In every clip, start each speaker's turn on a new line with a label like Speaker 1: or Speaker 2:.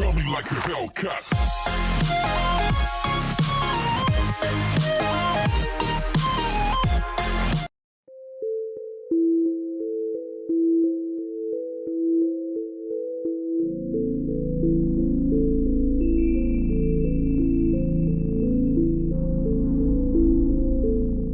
Speaker 1: Coming like a Hellcat.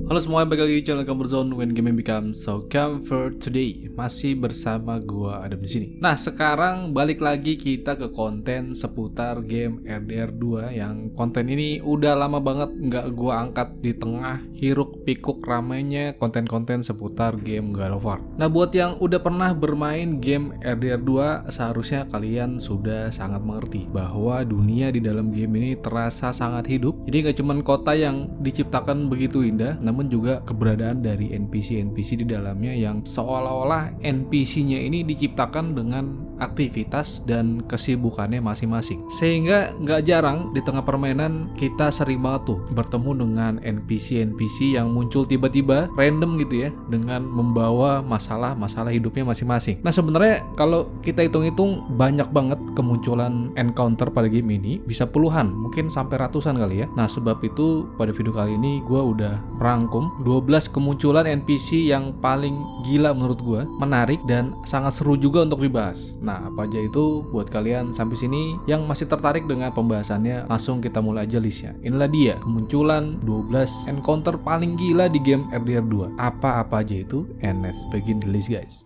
Speaker 2: Halo semuanya, balik lagi di channel Comfort Zone When Gaming Becomes So Comfort. Today masih bersama gua Adam di sini. Nah, sekarang balik lagi kita ke konten seputar game RDR 2 yang konten ini udah lama banget nggak gua angkat di tengah hiruk pikuk ramainya konten-konten seputar game God of War. Nah, buat yang udah pernah bermain game RDR 2, seharusnya kalian sudah sangat mengerti bahwa dunia di dalam game ini terasa sangat hidup. Jadi nggak cuman kota yang diciptakan begitu indah, namun juga keberadaan dari NPC-NPC di dalamnya yang seolah-olah NPC-nya ini diciptakan dengan aktivitas dan kesibukannya masing-masing. Sehingga nggak jarang di tengah permainan kita sering banget tuh bertemu dengan NPC-NPC yang muncul tiba-tiba random gitu ya, dengan membawa masalah-masalah hidupnya masing-masing. Nah, sebenarnya kalau kita hitung-hitung banyak banget kemunculan encounter pada game ini, bisa puluhan, mungkin sampai ratusan kali ya. Nah, sebab itu pada video kali ini gue udah merangkum 12 kemunculan NPC yang paling gila menurut gue, menarik dan sangat seru juga untuk dibahas. Nah, apa aja itu? Buat kalian sampai sini yang masih tertarik dengan pembahasannya, langsung kita mulai aja listnya. Inilah dia kemunculan 12 encounter paling gila di game RDR 2. Apa-apa aja itu? And let's begin the list, guys.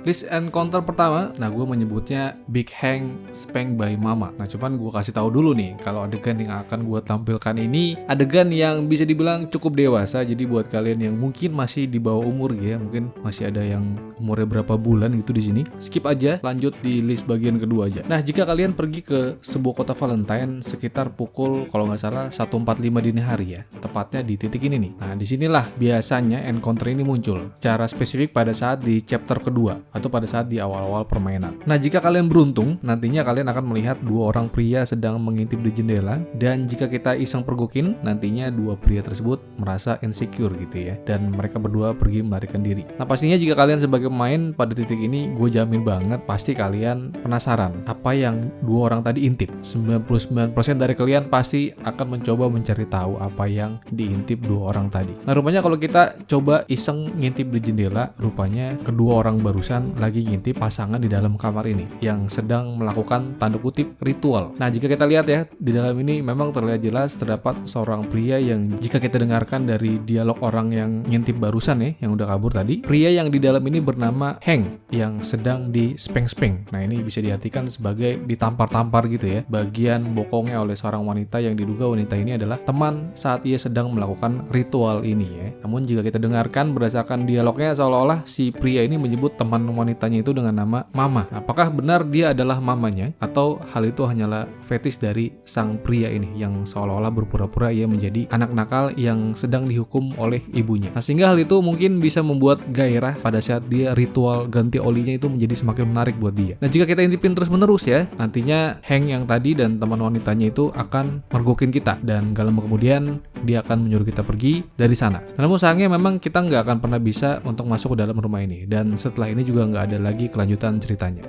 Speaker 2: List encounter pertama, nah gue menyebutnya Big Hang Spank by Mama. Nah, cuman gue kasih tahu dulu nih, kalau adegan yang akan gue tampilkan ini adegan yang bisa dibilang cukup dewasa. Jadi buat kalian yang mungkin masih di bawah umur ya, mungkin masih ada yang umurnya berapa bulan gitu di sini, skip aja, lanjut di list bagian kedua aja. Nah, jika kalian pergi ke sebuah kota Valentine sekitar pukul kalau nggak salah 1.45 dini hari ya, tepatnya di titik ini nih. Nah, disinilah biasanya encounter ini muncul. Cara spesifik pada saat di chapter kedua atau pada saat di awal-awal permainan. Nah, jika kalian beruntung, nantinya kalian akan melihat dua orang pria sedang mengintip di jendela, dan jika kita iseng pergokin, nantinya dua pria tersebut merasa insecure gitu ya, dan mereka berdua pergi melarikan diri. Nah, pastinya jika kalian sebagai pemain pada titik ini, gue jamin banget pasti kalian penasaran apa yang dua orang tadi intip. 99% dari kalian pasti akan mencoba mencari tahu apa yang diintip dua orang tadi. Nah, rupanya kalau kita coba iseng ngintip di jendela, rupanya kedua orang barusan lagi ngintip pasangan di dalam kamar ini yang sedang melakukan tanda kutip ritual. Nah, jika kita lihat ya, di dalam ini memang terlihat jelas terdapat seorang pria yang jika kita dengarkan dari dialog orang yang ngintip barusan ya, yang udah kabur tadi, pria yang di dalam ini bernama Hank yang sedang di speng-speng. Nah, ini bisa diartikan sebagai ditampar-tampar gitu ya, bagian bokongnya oleh seorang wanita yang diduga wanita ini adalah teman saat ia sedang melakukan ritual ini ya. Namun jika kita dengarkan berdasarkan dialognya, seolah-olah si pria ini menyebut teman wanitanya itu dengan nama Mama. Apakah benar dia adalah mamanya, atau hal itu hanyalah fetis dari sang pria ini yang seolah-olah berpura-pura ia menjadi anak nakal yang sedang dihukum oleh ibunya. Nah, sehingga hal itu mungkin bisa membuat gairah pada saat dia ritual ganti olinya itu menjadi semakin menarik buat dia. Nah, jika kita intipin terus-menerus ya, nantinya Hank yang tadi dan teman wanitanya itu akan mergokin kita, dan gak lama kemudian dia akan menyuruh kita pergi dari sana. Namun sayangnya memang kita nggak akan pernah bisa untuk masuk ke dalam rumah ini, dan setelah ini juga nggak ada lagi kelanjutan ceritanya.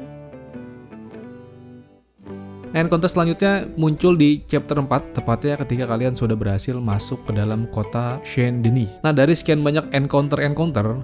Speaker 2: Encounter selanjutnya muncul di chapter 4, tepatnya ketika kalian sudah berhasil masuk ke dalam kota Saint-Denis. Nah, dari sekian banyak encounter,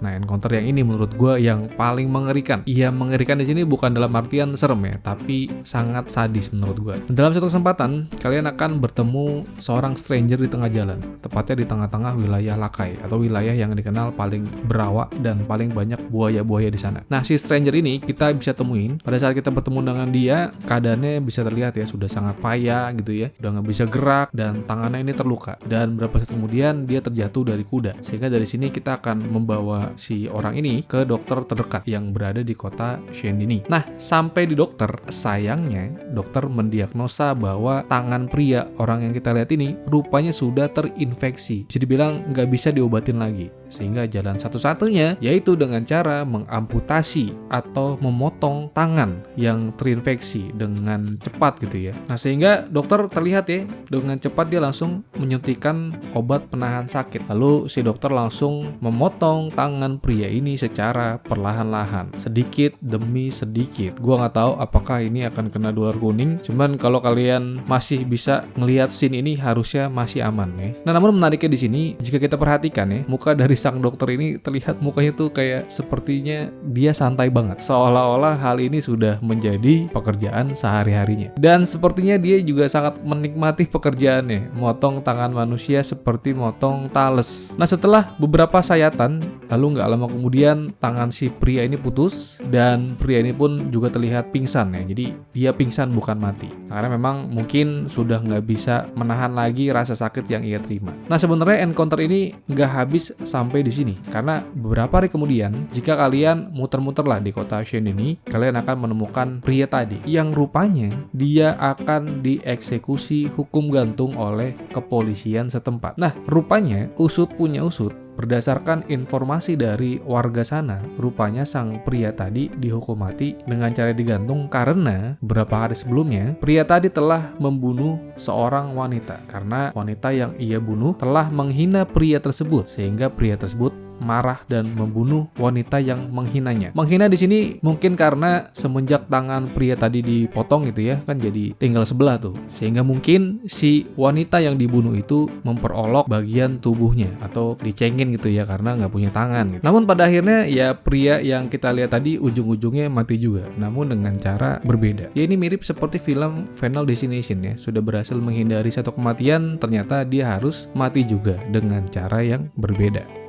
Speaker 2: nah encounter yang ini menurut gue yang paling mengerikan. Iya, mengerikan di sini bukan dalam artian serem ya, tapi sangat sadis menurut gue. Dalam satu kesempatan, kalian akan bertemu seorang stranger di tengah jalan, tepatnya di tengah-tengah wilayah Lakai, atau wilayah yang dikenal paling berawak dan paling banyak buaya-buaya di sana. Nah, si stranger ini kita bisa temuin pada saat kita bertemu dengan dia, keadaannya bisa terlihat ya sudah sangat payah gitu ya, udah nggak bisa gerak dan tangannya ini terluka, dan beberapa saat kemudian dia terjatuh dari kuda. Sehingga dari sini kita akan membawa si orang ini ke dokter terdekat yang berada di kota Saint-Denis. Nah, sampai di dokter, sayangnya dokter mendiagnosa bahwa tangan pria orang yang kita lihat ini rupanya sudah terinfeksi, bisa dibilang nggak bisa diobatin lagi. Sehingga jalan satu-satunya yaitu dengan cara mengamputasi atau memotong tangan yang terinfeksi dengan cepat gitu ya. Nah, sehingga dokter terlihat ya, dengan cepat dia langsung menyuntikkan obat penahan sakit. Lalu si dokter langsung memotong tangan pria ini secara perlahan-lahan, sedikit demi sedikit. Gua nggak tahu apakah ini akan kena dolar kuning, cuman kalau kalian masih bisa ngelihat scene ini harusnya masih aman ya. Nah, namun menariknya di sini jika kita perhatikan ya, muka dari sang dokter ini terlihat mukanya tuh kayak sepertinya dia santai banget, seolah-olah hal ini sudah menjadi pekerjaan sehari-harinya. Dan sepertinya dia juga sangat menikmati pekerjaannya, motong tangan manusia seperti motong tales. Nah, setelah beberapa sayatan, lalu nggak lama kemudian tangan si pria ini putus dan pria ini pun juga terlihat pingsan ya. Jadi dia pingsan bukan mati, karena memang mungkin sudah nggak bisa menahan lagi rasa sakit yang ia terima. Nah, sebenarnya encounter ini nggak habis sampai di sini, karena beberapa hari kemudian jika kalian muter-muter lah di kota Shen ini, kalian akan menemukan pria tadi yang rupanya dia akan dieksekusi hukum gantung oleh kepolisian setempat. Nah, rupanya usut punya usut. Berdasarkan informasi dari warga sana, rupanya sang pria tadi dihukum mati dengan cara digantung karena beberapa hari sebelumnya pria tadi telah membunuh seorang wanita, karena wanita yang ia bunuh telah menghina pria tersebut, sehingga pria tersebut marah dan membunuh wanita yang menghinanya. Menghina di sini mungkin karena semenjak tangan pria tadi dipotong gitu ya, kan jadi tinggal sebelah tuh. Sehingga mungkin si wanita yang dibunuh itu memperolok bagian tubuhnya atau dicengin gitu ya, karena nggak punya tangan gitu. Namun pada akhirnya ya pria yang kita lihat tadi ujung-ujungnya mati juga, namun dengan cara berbeda. Ya ini mirip seperti film Final Destination ya, sudah berhasil menghindari satu kematian, ternyata dia harus mati juga dengan cara yang berbeda.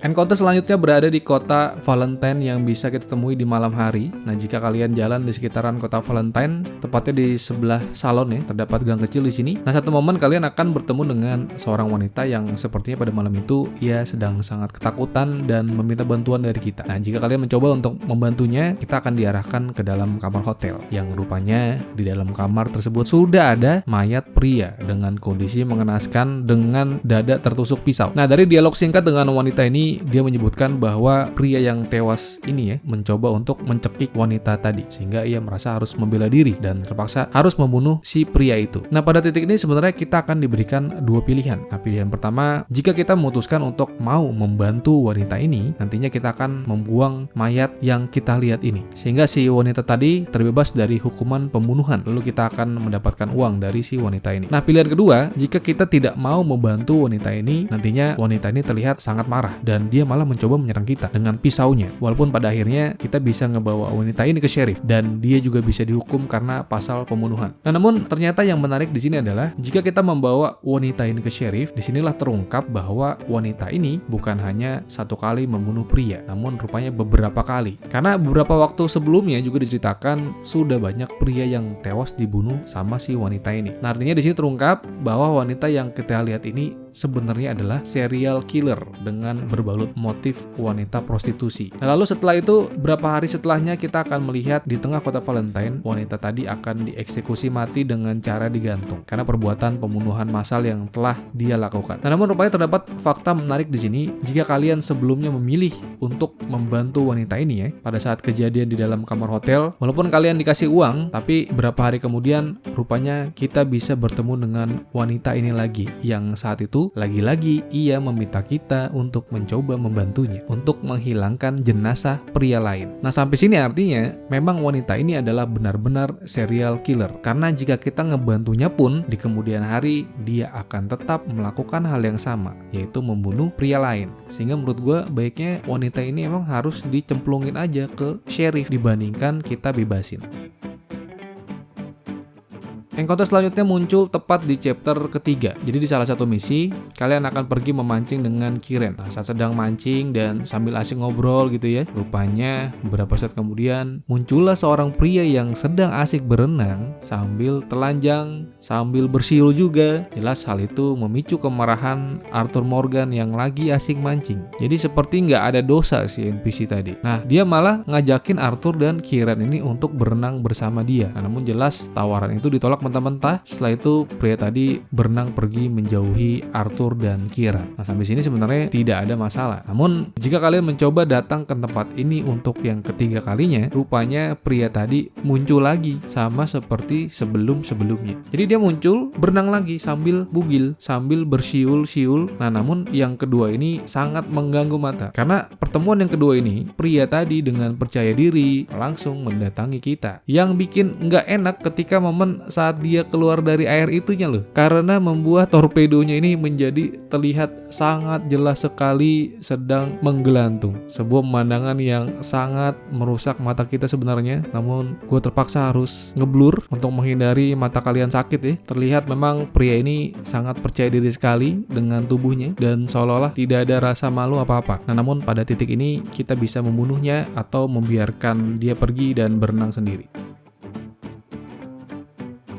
Speaker 2: Encounter selanjutnya berada di kota Valentine yang bisa kita temui di malam hari. Nah, jika kalian jalan di sekitaran kota Valentine, tepatnya di sebelah salon ya, terdapat gang kecil di sini. Nah, satu momen kalian akan bertemu dengan seorang wanita yang sepertinya pada malam itu ia sedang sangat ketakutan dan meminta bantuan dari kita. Nah, jika kalian mencoba untuk membantunya, kita akan diarahkan ke dalam kamar hotel yang rupanya di dalam kamar tersebut sudah ada mayat pria dengan kondisi mengenaskan dengan dada tertusuk pisau. Nah, dari dialog singkat dengan wanita ini, dia menyebutkan bahwa pria yang tewas ini ya mencoba untuk mencekik wanita tadi, sehingga ia merasa harus membela diri dan terpaksa harus membunuh si pria itu. Nah, pada titik ini sebenarnya kita akan diberikan dua pilihan. Nah, pilihan pertama, jika kita memutuskan untuk mau membantu wanita ini, nantinya kita akan membuang mayat yang kita lihat ini, sehingga si wanita tadi terbebas dari hukuman pembunuhan, lalu kita akan mendapatkan uang dari si wanita ini. Nah, pilihan kedua, jika kita tidak mau membantu wanita ini, nantinya wanita ini terlihat sangat marah dan dia malah mencoba menyerang kita dengan pisaunya. Walaupun pada akhirnya kita bisa ngebawa wanita ini ke sheriff dan dia juga bisa dihukum karena pasal pembunuhan. Nah, namun ternyata yang menarik di sini adalah jika kita membawa wanita ini ke sheriff, disinilah terungkap bahwa wanita ini bukan hanya satu kali membunuh pria, namun rupanya beberapa kali. Karena beberapa waktu sebelumnya juga diceritakan sudah banyak pria yang tewas dibunuh sama si wanita ini. Nah, artinya di sini terungkap bahwa wanita yang kita lihat ini sebenarnya adalah serial killer dengan berbalut motif wanita prostitusi. Nah, lalu setelah itu, berapa hari setelahnya kita akan melihat di tengah kota Valentine, wanita tadi akan dieksekusi mati dengan cara digantung karena perbuatan pembunuhan massal yang telah dia lakukan. Nah, namun rupanya terdapat fakta menarik di sini. Jika kalian sebelumnya memilih untuk membantu wanita ini ya, pada saat kejadian di dalam kamar hotel, walaupun kalian dikasih uang, tapi berapa hari kemudian rupanya kita bisa bertemu dengan wanita ini lagi, yang saat itu lagi-lagi ia meminta kita untuk mencoba membantunya untuk menghilangkan jenazah pria lain. Nah, sampai sini artinya memang wanita ini adalah benar-benar serial killer, karena jika kita ngebantunya pun di kemudian hari dia akan tetap melakukan hal yang sama, yaitu membunuh pria lain. Sehingga menurut gue baiknya wanita ini emang harus dicemplungin aja ke sheriff dibandingkan kita bebasin. Encounter selanjutnya muncul tepat di chapter ketiga. Jadi di salah satu misi, kalian akan pergi memancing dengan Kiren. Nah, saat sedang mancing dan sambil asik ngobrol gitu ya, rupanya beberapa saat kemudian muncullah seorang pria yang sedang asik berenang sambil telanjang, sambil bersiul juga. Jelas hal itu memicu kemarahan Arthur Morgan yang lagi asik mancing. Jadi seperti nggak ada dosa si NPC tadi. Nah, dia malah ngajakin Arthur dan Kiren ini untuk berenang bersama dia. Nah, namun jelas tawaran itu ditolak mentah-mentah. Setelah itu pria tadi berenang pergi menjauhi Arthur dan Kira. Nah, sampai sini sebenarnya tidak ada masalah. Namun jika kalian mencoba datang ke tempat ini untuk yang ketiga kalinya, rupanya pria tadi muncul lagi sama seperti sebelum-sebelumnya. Jadi dia muncul berenang lagi sambil bugil, sambil bersiul-siul. Nah, namun yang kedua ini sangat mengganggu mata. Karena pertemuan yang kedua ini, pria tadi dengan percaya diri langsung mendatangi kita. Yang bikin nggak enak ketika momen saat dia keluar dari air itunya loh. Karena membuat torpedonya ini menjadi terlihat sangat jelas sekali sedang menggelantung. Sebuah pemandangan yang sangat merusak mata kita sebenarnya. Namun gue terpaksa harus ngeblur untuk menghindari mata kalian sakit ya. Terlihat memang pria ini sangat percaya diri sekali dengan tubuhnya dan seolah-olah tidak ada rasa malu apa-apa. Nah, namun pada titik ini kita bisa membunuhnya atau membiarkan dia pergi dan berenang sendiri.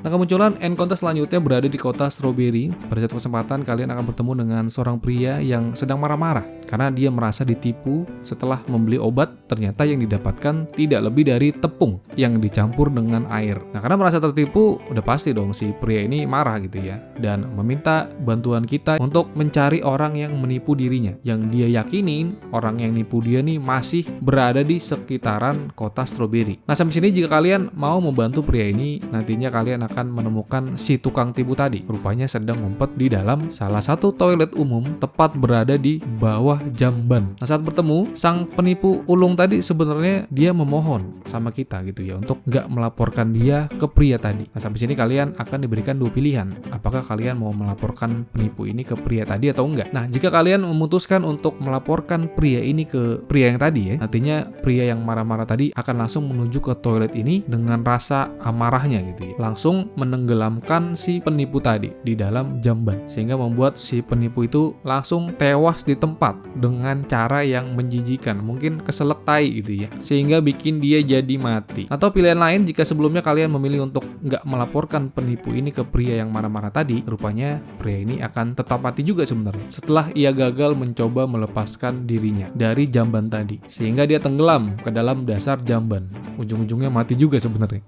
Speaker 2: Nah, kemunculan encounter selanjutnya berada di kota Strawberry. Pada satu kesempatan kalian akan bertemu dengan seorang pria yang sedang marah-marah karena dia merasa ditipu setelah membeli obat. Ternyata yang didapatkan tidak lebih dari tepung yang dicampur dengan air. Nah, karena merasa tertipu, udah pasti dong si pria ini marah gitu ya, dan meminta bantuan kita untuk mencari orang yang menipu dirinya. Yang dia yakinin orang yang nipu dia nih masih berada di sekitaran kota Strawberry. Nah, sampai sini jika kalian mau membantu pria ini, nantinya kalian akan menemukan si tukang tipu tadi. Rupanya sedang ngumpet di dalam salah satu toilet umum tepat berada di bawah jamban. Nah, saat bertemu, sang penipu ulung tadi sebenarnya dia memohon sama kita gitu ya untuk nggak melaporkan dia ke pria tadi. Nah, sampai sini kalian akan diberikan dua pilihan. Apakah kalian mau melaporkan penipu ini ke pria tadi atau enggak? Nah, jika kalian memutuskan untuk melaporkan pria ini ke pria yang tadi ya, nantinya pria yang marah-marah tadi akan langsung menuju ke toilet ini dengan rasa amarahnya gitu ya. Langsung menenggelamkan si penipu tadi di dalam jamban, sehingga membuat si penipu itu langsung tewas di tempat dengan cara yang menjijikan, mungkin keselak tai gitu ya, sehingga bikin dia jadi mati. Atau pilihan lain, jika sebelumnya kalian memilih untuk nggak melaporkan penipu ini ke pria yang marah-marah tadi, rupanya pria ini akan tetap mati juga sebenarnya setelah ia gagal mencoba melepaskan dirinya dari jamban tadi, sehingga dia tenggelam ke dalam dasar jamban. Ujung-ujungnya mati juga sebenarnya.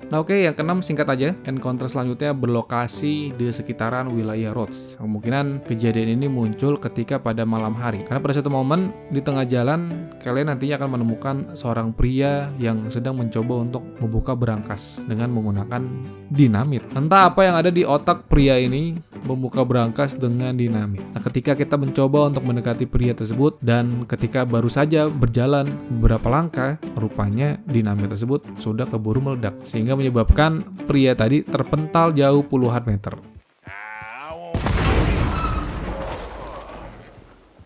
Speaker 2: Nah, oke, yang keenam singkat aja, encounter selanjutnya berlokasi di sekitaran wilayah Rhodes. Kemungkinan kejadian ini muncul ketika pada malam hari, karena pada satu momen di tengah jalan kalian nantinya akan menemukan seorang pria yang sedang mencoba untuk membuka berangkas dengan menggunakan dinamit. Entah apa yang ada di otak pria ini membuka berangkas dengan dinamit. Nah, ketika kita mencoba untuk mendekati pria tersebut dan ketika baru saja berjalan beberapa langkah, rupanya dinamit tersebut sudah keburu meledak sehingga menyebabkan pria tadi terpental jauh puluhan meter.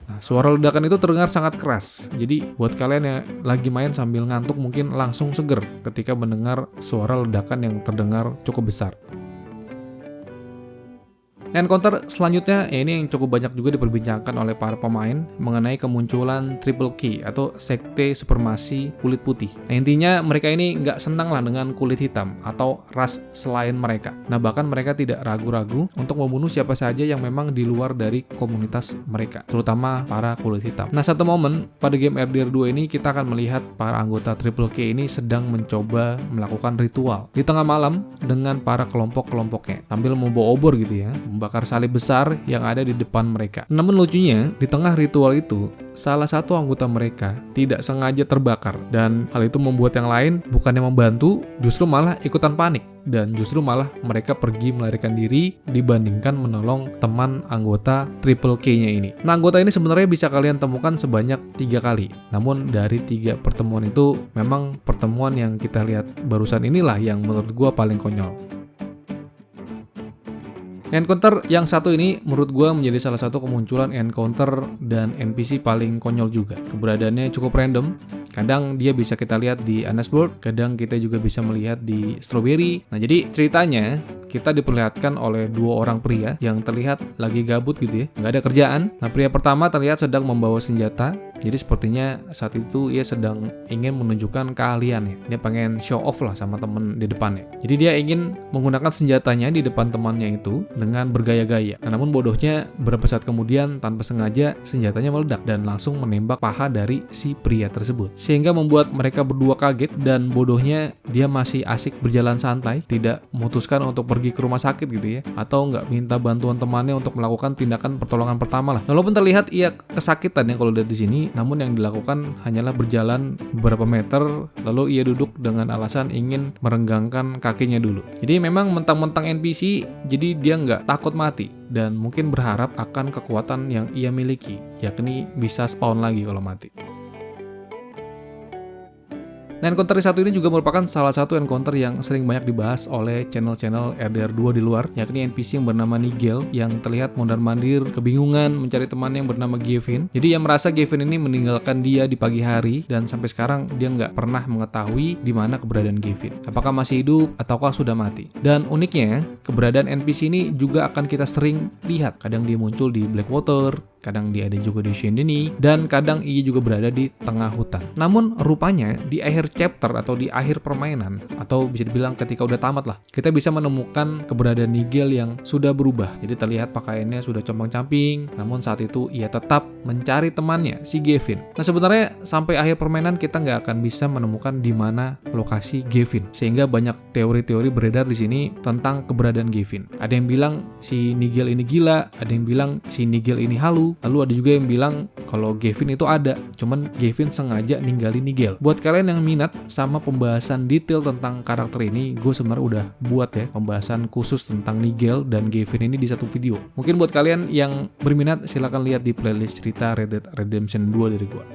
Speaker 2: Nah, suara ledakan itu terdengar sangat keras. Jadi buat kalian yang lagi main sambil ngantuk mungkin langsung seger ketika mendengar suara ledakan yang terdengar cukup besar. Encounter selanjutnya, ini yang cukup banyak juga diperbincangkan oleh para pemain mengenai kemunculan Triple K atau sekte supremasi kulit putih. Nah, intinya mereka ini nggak senang lah dengan kulit hitam atau ras selain mereka. Nah, bahkan mereka tidak ragu-ragu untuk membunuh siapa saja yang memang di luar dari komunitas mereka, terutama para kulit hitam. Nah, satu momen pada game RDR 2 ini kita akan melihat para anggota Triple K ini sedang mencoba melakukan ritual di tengah malam dengan para kelompok-kelompoknya sambil membawa obor gitu ya, membakar salib besar yang ada di depan mereka. Namun lucunya, di tengah ritual itu, salah satu anggota mereka tidak sengaja terbakar, dan hal itu membuat yang lain bukannya membantu, justru malah ikutan panik, dan justru malah mereka pergi melarikan diri dibandingkan menolong teman anggota Triple K-nya ini. Nah, anggota ini sebenarnya bisa kalian temukan sebanyak 3 kali. Namun dari 3 pertemuan itu, memang pertemuan yang kita lihat barusan inilah yang menurut gua paling konyol. Encounter yang satu ini menurut gue menjadi salah satu kemunculan encounter dan NPC paling konyol juga. Keberadaannya cukup random. Kadang dia bisa kita lihat di Annesburg, kadang kita juga bisa melihat di Strawberry. Nah, jadi ceritanya kita diperlihatkan oleh 2 orang pria yang terlihat lagi gabut gitu ya, nggak ada kerjaan. Nah, pria pertama terlihat sedang membawa senjata Jadi sepertinya saat itu ia sedang ingin menunjukkan keahliannya. Dia pengen show off lah sama temen di depannya. Jadi dia ingin menggunakan senjatanya di depan temannya itu dengan bergaya-gaya. Nah, namun bodohnya beberapa saat kemudian tanpa sengaja senjatanya meledak dan langsung menembak paha dari si pria tersebut. Sehingga membuat mereka berdua kaget dan bodohnya dia masih asik berjalan santai, tidak memutuskan untuk pergi ke rumah sakit gitu ya, atau nggak minta bantuan temannya untuk melakukan tindakan pertolongan pertama lah. Walaupun terlihat ia kesakitan ya kalau lihat di sini, namun yang dilakukan hanyalah berjalan beberapa meter, lalu ia duduk dengan alasan ingin merenggangkan kakinya dulu. Jadi memang mentang-mentang NPC, jadi dia nggak takut mati dan mungkin berharap akan kekuatan yang ia miliki, yakni bisa spawn lagi kalau mati. Nah, encounter satu ini juga merupakan salah satu encounter yang sering banyak dibahas oleh channel-channel RDR2 di luar, yakni NPC yang bernama Nigel yang terlihat mondar-mandir, kebingungan mencari teman yang bernama Gavin. Jadi ia merasa Gavin ini meninggalkan dia di pagi hari dan sampai sekarang dia nggak pernah mengetahui di mana keberadaan Gavin. Apakah masih hidup ataukah sudah mati. Dan uniknya, keberadaan NPC ini juga akan kita sering lihat. Kadang dia muncul di Blackwater, kadang dia ada juga di Saint-Denis, dan kadang ia juga berada di tengah hutan. Namun rupanya di akhir chapter atau di akhir permainan, atau bisa dibilang ketika udah tamat lah, kita bisa menemukan keberadaan Nigel yang sudah berubah. Jadi terlihat pakaiannya sudah compang-camping, namun saat itu ia tetap mencari temannya, si Gavin. Nah, sebenarnya sampai akhir permainan kita nggak akan bisa menemukan di mana lokasi Gavin, sehingga banyak teori-teori beredar di sini tentang keberadaan Gavin. Ada yang bilang si Nigel ini gila, ada yang bilang si Nigel ini halu, lalu ada juga yang bilang kalau Gavin itu ada, cuman Gavin sengaja ninggalin Nigel. Buat kalian yang minat sama pembahasan detail tentang karakter ini, gue sebenarnya udah buat ya pembahasan khusus tentang Nigel dan Gavin ini di satu video. Mungkin buat kalian yang berminat silahkan lihat di playlist cerita Red Dead Redemption 2 dari gue.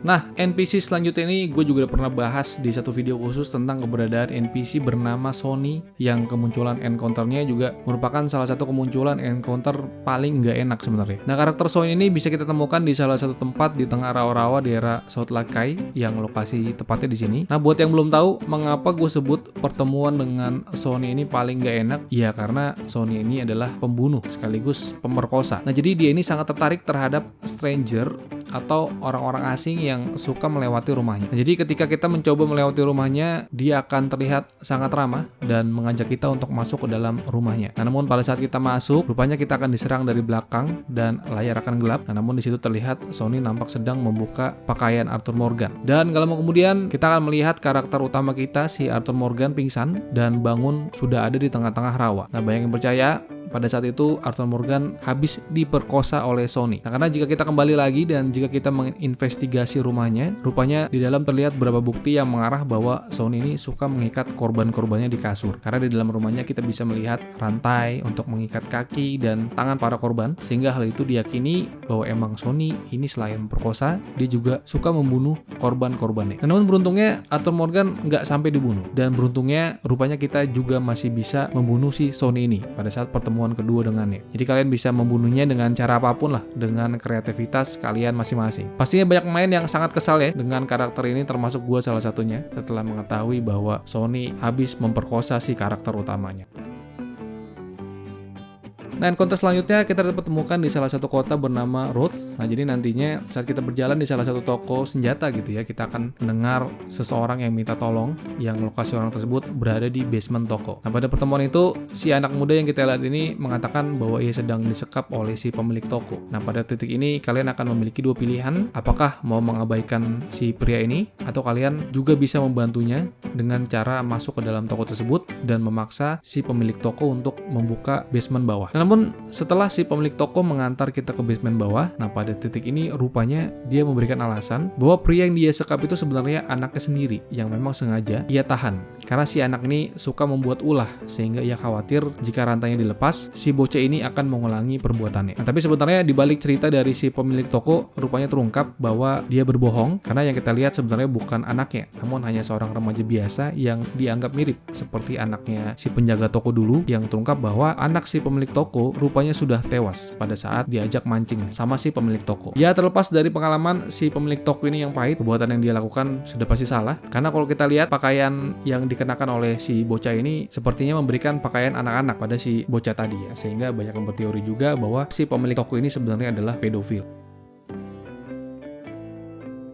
Speaker 2: Nah, NPC selanjutnya ini gue juga udah pernah bahas di satu video khusus tentang keberadaan NPC bernama Sonny yang kemunculan encounter-nya juga merupakan salah satu kemunculan encounter paling nggak enak sebenarnya. Nah, karakter Sonny ini bisa kita temukan di salah satu tempat di tengah rawa-rawa daerah South Lakai yang lokasi tepatnya di sini. Nah, buat yang belum tahu mengapa gue sebut pertemuan dengan Sonny ini paling nggak enak, ya karena Sonny ini adalah pembunuh sekaligus pemerkosa. Nah, jadi dia ini sangat tertarik terhadap stranger atau orang-orang asing yang suka melewati rumahnya. Nah, jadi ketika kita mencoba melewati rumahnya, dia akan terlihat sangat ramah dan mengajak kita untuk masuk ke dalam rumahnya. Nah, namun pada saat kita masuk, rupanya kita akan diserang dari belakang dan layar akan gelap. Nah, namun di situ terlihat Sonny nampak sedang membuka pakaian Arthur Morgan. Dan gak lama kemudian kita akan melihat karakter utama kita, si Arthur Morgan, pingsan dan bangun sudah ada di tengah-tengah rawa. Nah, banyak yang percaya pada saat itu Arthur Morgan habis diperkosa oleh Sonny. Nah, karena jika kita kembali lagi dan jika kita menginvestigasi rumahnya, rupanya di dalam terlihat beberapa bukti yang mengarah bahwa Sonny ini suka mengikat korban-korbannya di kasur. Karena di dalam rumahnya kita bisa melihat rantai untuk mengikat kaki dan tangan para korban, sehingga hal itu diyakini bahwa emang Sonny ini selain memperkosa, dia juga suka membunuh korban-korbannya. Nah, namun beruntungnya Arthur Morgan nggak sampai dibunuh, dan beruntungnya rupanya kita juga masih bisa membunuh si Sonny ini pada saat pertemuan kedua dengannya. Jadi kalian bisa membunuhnya dengan cara apapun lah, dengan kreativitas kalian masing-masing. Pastinya banyak pemain yang sangat kesal ya dengan karakter ini, termasuk gue salah satunya, setelah mengetahui bahwa Sonny habis memperkosa si karakter utamanya. Nah, encounter selanjutnya kita dapat temukan di salah satu kota bernama Rhodes. Nah, jadi nantinya saat kita berjalan di salah satu toko senjata gitu ya, kita akan mendengar seseorang yang minta tolong, yang lokasi orang tersebut berada di basement toko. Nah, pada pertemuan itu, si anak muda yang kita lihat ini mengatakan bahwa ia sedang disekap oleh si pemilik toko. Nah, pada titik ini kalian akan memiliki dua pilihan, apakah mau mengabaikan si pria ini, atau kalian juga bisa membantunya dengan cara masuk ke dalam toko tersebut dan memaksa si pemilik toko untuk membuka basement bawah. Namun setelah si pemilik toko mengantar kita ke basement bawah, nah pada titik ini rupanya dia memberikan alasan bahwa pria yang dia sekap itu sebenarnya anaknya sendiri yang memang sengaja ia tahan. Karena si anak ini suka membuat ulah, sehingga ia khawatir jika rantainya dilepas, si bocah ini akan mengulangi perbuatannya. Nah, tapi sebenarnya dibalik cerita dari si pemilik toko, rupanya terungkap bahwa dia berbohong, karena yang kita lihat sebenarnya bukan anaknya, namun hanya seorang remaja biasa yang dianggap mirip seperti anaknya si penjaga toko dulu, yang terungkap bahwa anak si pemilik toko rupanya sudah tewas pada saat diajak mancing sama si pemilik toko. Ya, terlepas dari pengalaman si pemilik toko ini yang pahit, perbuatan yang dia lakukan sudah pasti salah, karena kalau kita lihat pakaian yang dikenakan oleh si bocah ini sepertinya memberikan pakaian anak-anak pada si bocah tadi ya, sehingga banyak yang berteori juga bahwa si pemilik toko ini sebenarnya adalah pedofil.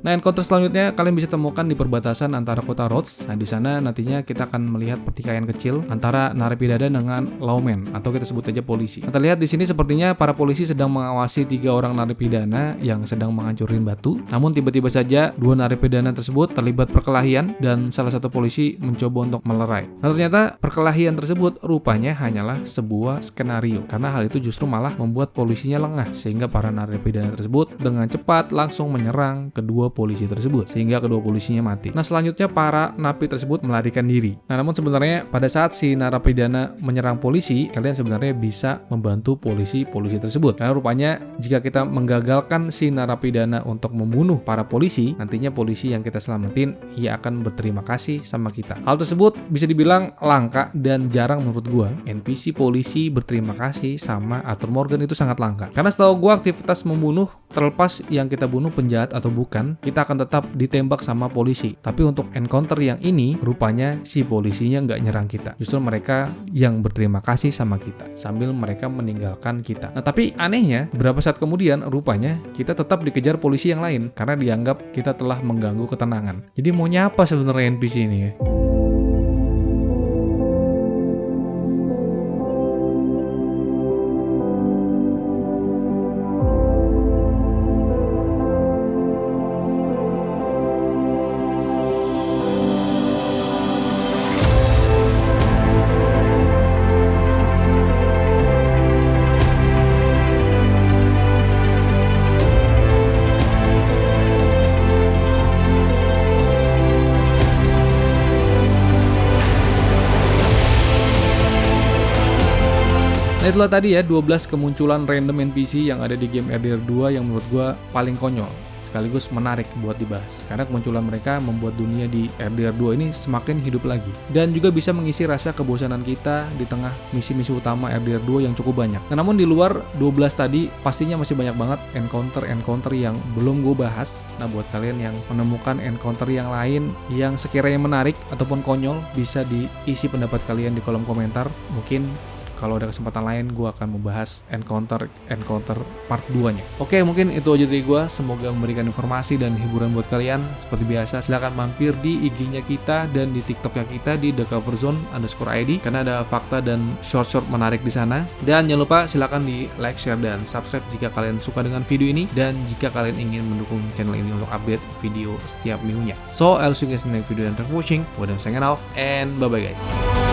Speaker 2: Nah, encounter selanjutnya kalian bisa temukan di perbatasan antara kota Rhodes. Nah, di sana nantinya kita akan melihat pertikaian kecil antara narapidana dengan lawman atau kita sebut aja polisi. Nah, terlihat di sini sepertinya para polisi sedang mengawasi 3 orang narapidana yang sedang menghancurin batu. Namun tiba-tiba saja 2 narapidana tersebut terlibat perkelahian dan salah satu polisi mencoba untuk melerai. Nah, ternyata perkelahian tersebut rupanya hanyalah sebuah skenario karena hal itu justru malah membuat polisinya lengah sehingga para narapidana tersebut dengan cepat langsung menyerang kedua polisi tersebut sehingga kedua polisinya mati. Nah, selanjutnya para napi tersebut melarikan diri. Nah, namun sebenarnya pada saat si narapidana menyerang polisi, kalian sebenarnya bisa membantu polisi tersebut. Karena rupanya jika kita menggagalkan si narapidana untuk membunuh para polisi, nantinya polisi yang kita selamatin ia akan berterima kasih sama kita. Hal tersebut bisa dibilang langka dan jarang menurut gua. NPC polisi berterima kasih sama Arthur Morgan itu sangat langka. Karena setahu gua aktivitas membunuh, terlepas yang kita bunuh penjahat atau bukan, kita akan tetap ditembak sama polisi. Tapi untuk encounter yang ini, rupanya si polisinya nggak nyerang kita. Justru mereka yang berterima kasih sama kita sambil mereka meninggalkan kita. Nah, tapi anehnya beberapa saat kemudian rupanya kita tetap dikejar polisi yang lain karena dianggap kita telah mengganggu ketenangan. Jadi maunya apa sebenarnya NPC ini ya? Nah, itulah tadi ya 12 kemunculan random NPC yang ada di game RDR 2 yang menurut gua paling konyol sekaligus menarik buat dibahas karena kemunculan mereka membuat dunia di RDR 2 ini semakin hidup lagi dan juga bisa mengisi rasa kebosanan kita di tengah misi-misi utama RDR 2 yang cukup banyak. Nah, namun di luar 12 tadi pastinya masih banyak banget encounter yang belum gue bahas. Nah, buat kalian yang menemukan encounter yang lain yang sekiranya menarik ataupun konyol, bisa diisi pendapat kalian di kolom komentar. Mungkin kalau ada kesempatan lain gue akan membahas encounter part 2-nya. Oke, mungkin itu aja dari gue. Semoga memberikan informasi dan hiburan buat kalian. Seperti biasa, silahkan mampir di IG-nya kita dan di TikTok-nya kita di thecoverzone_id karena ada fakta dan short menarik di sana. Dan jangan lupa silahkan di like, share, dan subscribe jika kalian suka dengan video ini dan jika kalian ingin mendukung channel ini untuk update video setiap minggunya. So, I'll see you guys in the next video and thanks for watching. I'm signing off and bye-bye guys.